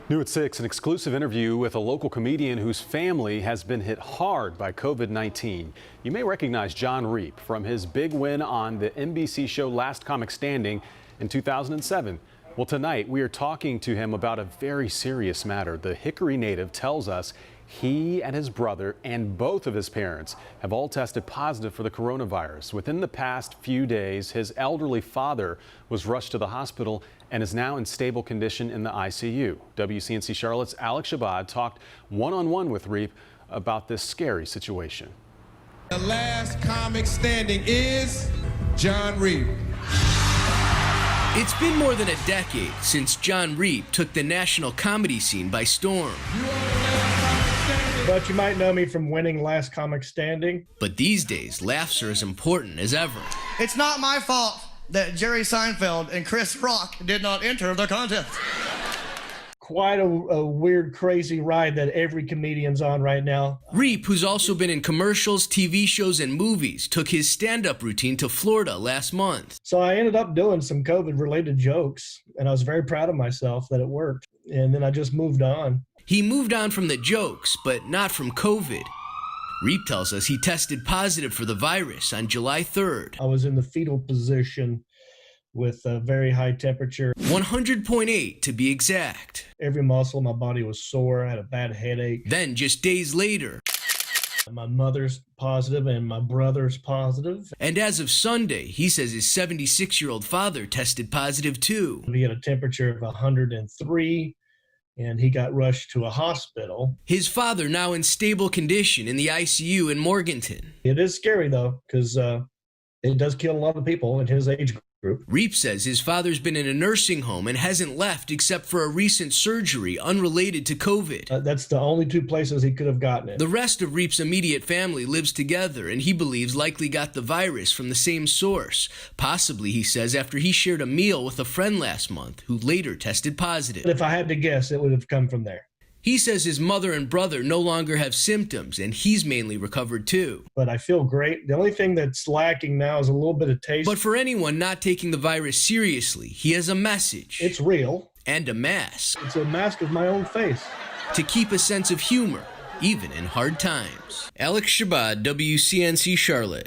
New at 6, an exclusive interview with a local comedian whose family has been hit hard by COVID-19. You may recognize John Reep from his big win on the NBC show Last Comic Standing in 2007. Well, tonight we are talking to him about a very serious matter. The Hickory native tells us he and his brother and both of his parents have all tested positive for the coronavirus. Within the past few days, his elderly father was rushed to the hospital and is now in stable condition in the ICU. WCNC Charlotte's Alex Shabbat talked one-on-one with Reep about this scary situation. The last comic standing is John Reep. It's been more than a decade since John Reep took the national comedy scene by storm. But you might know me from winning Last Comic Standing. But these days, laughs are as important as ever. It's not my fault that Jerry Seinfeld and Chris Rock did not enter the contest. Quite a weird, crazy ride that every comedian's on right now. Reep, who's also been in commercials, TV shows, and movies, took his stand-up routine to Florida last month. So I ended up doing some COVID-related jokes, and I was very proud of myself that it worked. And then I just moved on. He moved on from the jokes, but not from COVID. Reep tells us he tested positive for the virus on July 3rd. I was in the fetal position with a very high temperature. 100.8 to be exact. Every muscle in my body was sore. I had a bad headache. Then, just days later, my mother's positive and my brother's positive. And as of Sunday, he says his 76-year-old father tested positive too. He had a temperature of 103. And he got rushed to a hospital. His father now in stable condition in the ICU in Morganton. It is scary, though, because it does kill a lot of people in his age group. Reep says his father's been in a nursing home and hasn't left except for a recent surgery unrelated to COVID. That's the only two places he could have gotten it. The rest of Reep's immediate family lives together and he believes likely got the virus from the same source. Possibly, he says, after he shared a meal with a friend last month who later tested positive. If I had to guess, it would have come from there. He says his mother and brother no longer have symptoms, and he's mainly recovered too. But I feel great. The only thing that's lacking now is a little bit of taste. But for anyone not taking the virus seriously, he has a message. It's real. And a mask. It's a mask of my own face. To keep a sense of humor, even in hard times. Alex Shabbat, WCNC Charlotte.